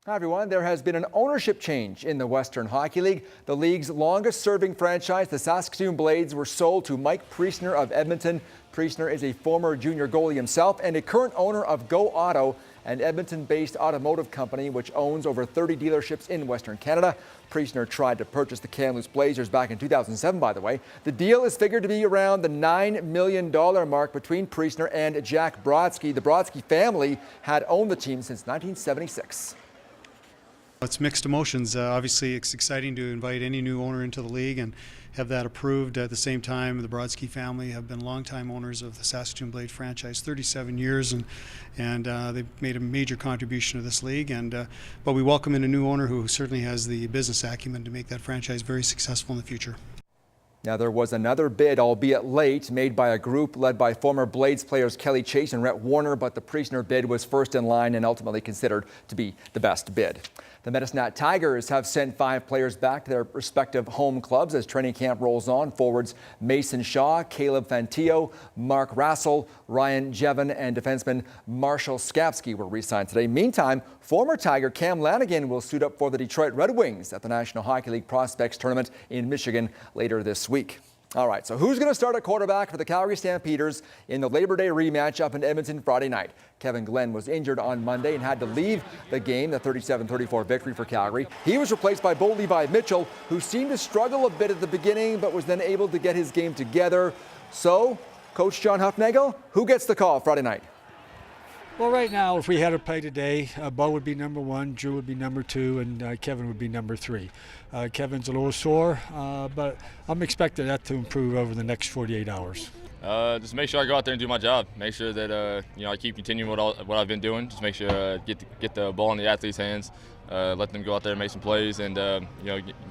Hi everyone. There has been an ownership change in the Western Hockey League. The league's longest-serving franchise, the Saskatoon Blades, were sold to Mike Priestner of Edmonton. Priestner is a former junior goalie himself and a current owner of Go Auto, an Edmonton-based automotive company which owns over 30 dealerships in Western Canada. Priestner tried to purchase the Kamloops Blazers back in 2007, by the way. The deal is figured to be around the $9 million mark between Priestner and Jack Brodsky. The Brodsky family had owned the team since 1976. It's mixed emotions. Obviously, it's exciting to invite any new owner into the league and have that approved. At the same time, the Brodsky family have been longtime owners of the Saskatoon Blade franchise, 37 years, and they've made a major contribution to this league. But we welcome in a new owner who certainly has the business acumen to make that franchise very successful in the future. Now, there was another bid, albeit late, made by a group led by former Blades players Kelly Chase and Rhett Warner, but the Priestner bid was first in line and ultimately considered to be the best bid. The Medicine Tigers have sent 5 players back to their respective home clubs as training camp rolls on. Forwards Mason Shaw, Caleb Fantillo, Mark Rassel, Ryan Jevon, and defenseman Marshall Skapsky were re-signed today. Meantime, former Tiger Cam Lanigan will suit up for the Detroit Red Wings at the National Hockey League Prospects Tournament in Michigan later this week. All right, so who's going to start at quarterback for the Calgary Stampeders in the Labor Day rematch up in Edmonton Friday night? Kevin Glenn was injured on Monday and had to leave the game, the 37-34 victory for Calgary. He was replaced by Bo Levi Mitchell, who seemed to struggle a bit at the beginning, but was then able to get his game together. So, Coach John Hufnagel, who gets the call Friday night? Well, right now, if we had to play today, Bo would be number 1, Drew would be number 2, and Kevin would be number 3. Kevin's a little sore, but I'm expecting that to improve over the next 48 hours. Just make sure I go out there and do my job. Make sure that I keep continuing what I've been doing. Just make sure get the ball in the athletes' hands, let them go out there and make some plays, and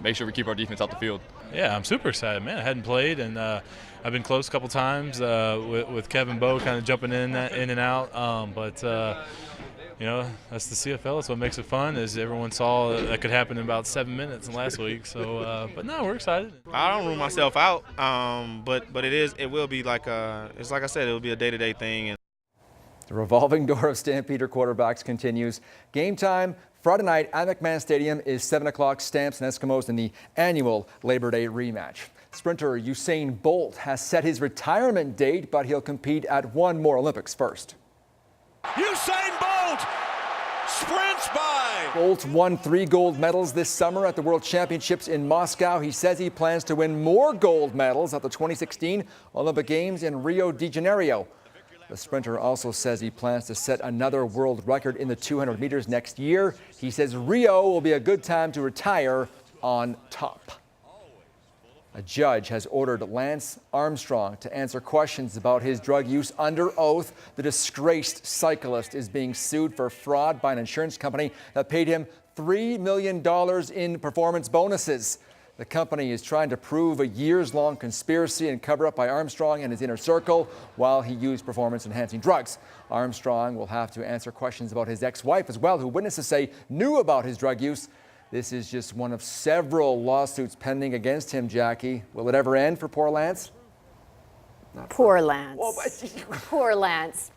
make sure we keep our defense out the field. Yeah, I'm super excited, man. I hadn't played, and I've been close a couple times with Kevin Bo kind of jumping in and out. But that's the CFL. That's what makes it fun. Is everyone saw that could happen in about 7 minutes last week. So, but no, we're excited. I don't rule myself out, but it will be like it's like I said, it will be a day-to-day thing. The revolving door of Stampeder quarterbacks continues. Game time Friday night at McMahon Stadium is 7 o'clock. Stamps and Eskimos in the annual Labor Day rematch. Sprinter Usain Bolt has set his retirement date, but he'll compete at one more Olympics first. Usain Bolt sprints by. Bolt won 3 gold medals this summer at the World Championships in Moscow. He says he plans to win more gold medals at the 2016 Olympic Games in Rio de Janeiro. The sprinter also says he plans to set another world record in the 200 meters next year. He says Rio will be a good time to retire on top. A judge has ordered Lance Armstrong to answer questions about his drug use under oath. The disgraced cyclist is being sued for fraud by an insurance company that paid him $3 million in performance bonuses. The company is trying to prove a years-long conspiracy and cover-up by Armstrong and his inner circle while he used performance-enhancing drugs. Armstrong will have to answer questions about his ex-wife as well, who witnesses say knew about his drug use. This is just one of several lawsuits pending against him, Jackie. Will it ever end for poor Lance? Poor Lance. Poor Lance.